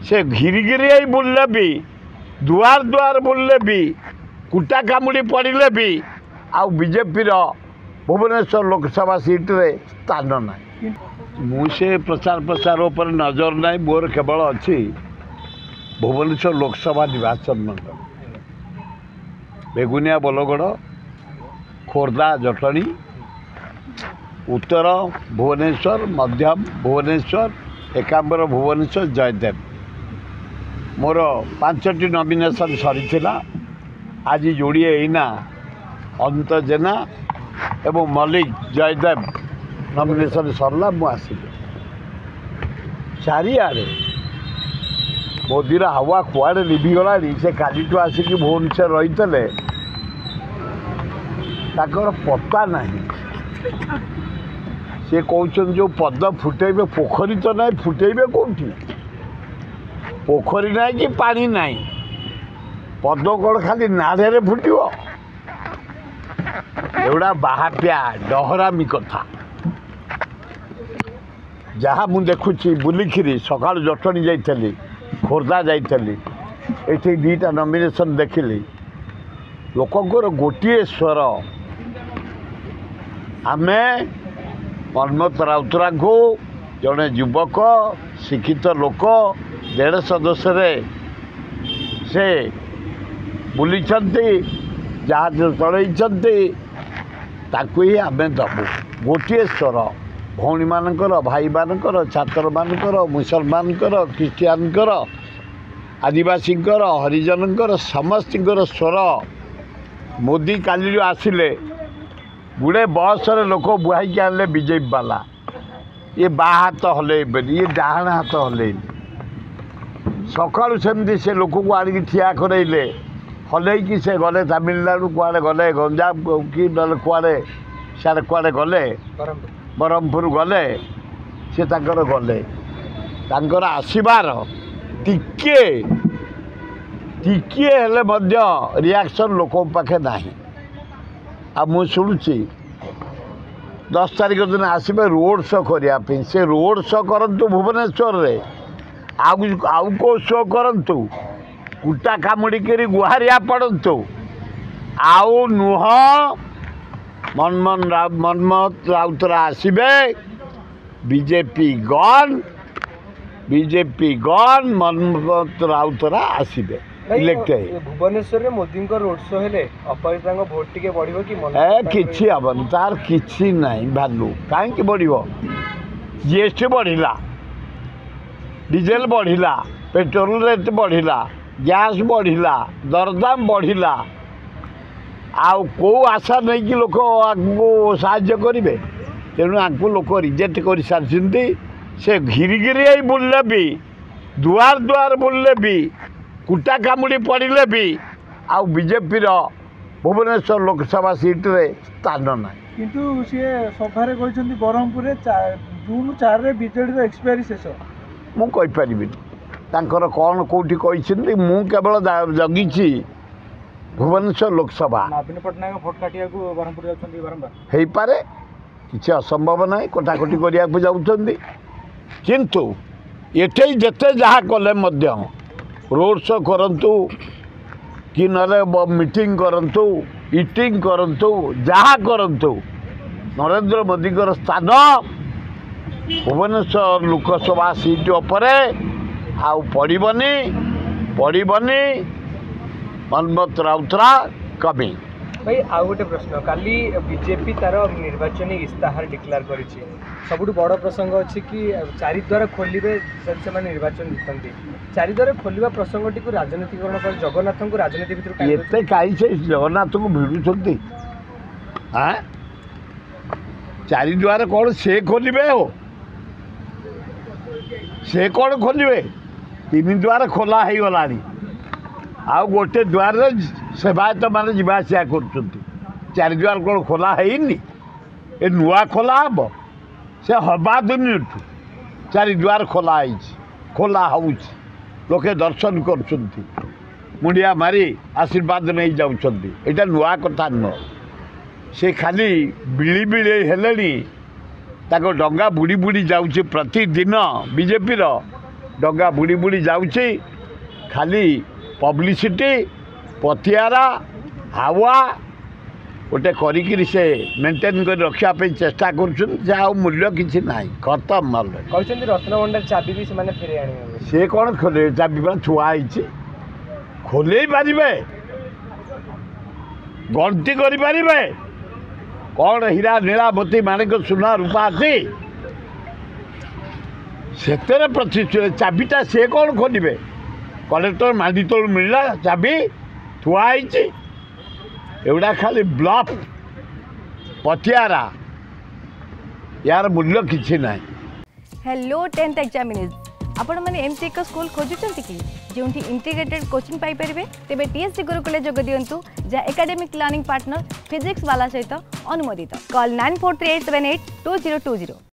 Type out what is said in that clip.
से घिरी घिरी बुलले भी दुआर दुआर बुलले भी कुटा कामुड़ी पड़े भी आउ बीजेपी भुवनेश्वर लोकसभा सीट रे स्थान ना मुझे प्रचार प्रसार पर नजर ना मोर केवल अच्छी भुवनेश्वर लोकसभा निर्वाचन मंडल बेगुनिया बलगढ़ खोर्धा जटणी उत्तर भुवनेश्वर मध्यम भुवनेश्वर एकाम्बर भुवनेश्वर जयदेव मोर 5टी नॉमिनेशन सरी आज जोड़िए एना अनंत जेना एवं मल्लिक जयदेव नॉमिनेशन सरला मुझे चारिआडे मोदीर हवा कुआड़े लिभिगला से काली आसिक भुवनेश्वर रही पता नहीं से कहते जो पद फुटेबे पोखरी तो ना फुटेबे कौटी पोखरी ना कि पानी ना पद कौन खाली नाड़े फुटो एगुड़ा बाहापिया डहरामी कथा जहाँ मुझे देखुची बुलिकी सका जटणी जाइली खोर्धा जाइली ये दीटा नॉमिनेशन देखिली लोकंर गोटे स्वर आमे मनमत राउतरा को जड़े युवक शिक्षित लोक 150 सदस्य से बुली जहाज चलती ही आम दबू गोटे स्वर भौणी मानकर भाई मानकर छात्र मानकर मुसलमान ख्रीस्टियान आदिवासी हरिजन समस्त स्वर मोदी काली आसिले गुड़े बस लोक बुहाई आने बीजेपी वाला ये बा हाथ हल्बेनि ये डाण हाथ हल्बेनि सका सेमती से लोक को आनिक ठिया करइले हल्कि से गले तमिलनाडु कुआड़े गले गंजाम कि ना कुआड़े सारे कुआड़े गले ब्रह्मपुर गले से गले आसबार टिके टिके रिएक्शन लोक पाखे ना आ मु शुणुची 10 तारीख दिन आसबे रोड शो करने से रोड शो करंतु भुवनेश्वर रे आउ को शो करंतु कुटा कामुड़ी करी गुहारिया पड़तु आउ नुह मनमत राउतरा आसबे बीजेपी गन मनमत राउतरा आसबे इलेक्ट भुवनेश्वर में मोदी रोड शो हेले अपराजिता भोट टिके बढ़िबो कि किछि हबन तार किछि नहीं भालू कहीं बढ़िबो जीएसटी बढ़िला डीजेल बढ़िला पेट्रोल रेट बढ़िला गैस बढ़िला दरदाम बढ़िला आउ को आशा नहीं कि लोक आगु साहाय्य करेंगे तेणु आपको लोक रिजेक्ट कर सारी से घिरी घिरी बुलले भी दुआर दुआर बुलले भी कुटा कामुड़ी पड़े भी आउ बीजेपी भुवनेश्वर लोकसभा सीट रे स्थान ना किंतु सी सभा ब्रह्मपुर जून 4 बीजेडी एक्सपायरी शेष मुझे तांकर कौन कौटी कहते मु केवल जगी भुवनेश्वर लोकसभा नवीन पट्टनायक भोट काटिया ब्रह्मपुर बारंबार हो पारे किसी असंभव ना कटाकटी करने को जाऊँच किंतु एठे जिते जहाँ कले रोड शो करंतु कि नले मीटिंग करंतु इटिंग करंतु जहाँ करंतु नरेंद्र मोदी स्थान भुवनेश्वर लोकसभा सीट उपरे आउ पड़बनी मनमत राउतरा कमी भाई आउ गोटे प्रश्न काली बीजेपी तार निर्वाचन इस्ताहार डिक्लेयर करिछि सबुठ बड़ प्रसंग अच्छी कि चारिद्वार खोलिबे से निर्वाचन जीतती चारिद्वार खोलिबा प्रसंगटी को राजनीतिकरण कर जगन्नाथ को राजनीति भितर एते काई से जगन्नाथ को भिड़ुछंती हां चारिद्वार कौन से खोलिबे हो से कौन खोलिबे 3 द्वार खोला है गलानी आउ गोटे द्वार सेवायत मान जावासिया कर द्वार कौन खोला है नुआ खोला हम से हवा दिन 4 द्वार खोला हो लोके दर्शन कर मुंडिया मारी आशीर्वाद नहीं जाऊँच यहाँ नुआ कथा नुह से खाली बिली बिले हेले डंगा बुड़ी बुड़ी जाऊँच प्रतिदिन बीजेपी डंगा बुड़ी बुड़ी जाऊँची खाली पब्लिसिटी पथियारा हावा गोटे करी से मेंटेन कर रखापी चेष्टा कर मूल्य किसी ना खत्म माल कहते रत्नभंडार चाबी भी से फेरे आने सी कौन खोले चाबी पर थुआई खोल पारे गणति करें कौन हीरा नीला मोती माणिक सुना रूपा अच्छी से प्रतिष्ठित चाबीटा सी कौन खोलें कलेक्टर मांडी तलू मिलला चाबी थुआई एवढा खाली ब्लफ पथियारा यार मूल्य किसी ना। हेलो 10th एग्जामिनीज आपण मैंने एमती एक स्कूल खोजुचंती कि जोंठी इंटीग्रेटेड कोचिंग पाई परिबे तेबे टीएससी गुरुकुले जोग दियंतु जा एकेडमिक लर्निंग पार्टनर फिजिक्स वाला सहित अनुमोदित कॉल 9438782020।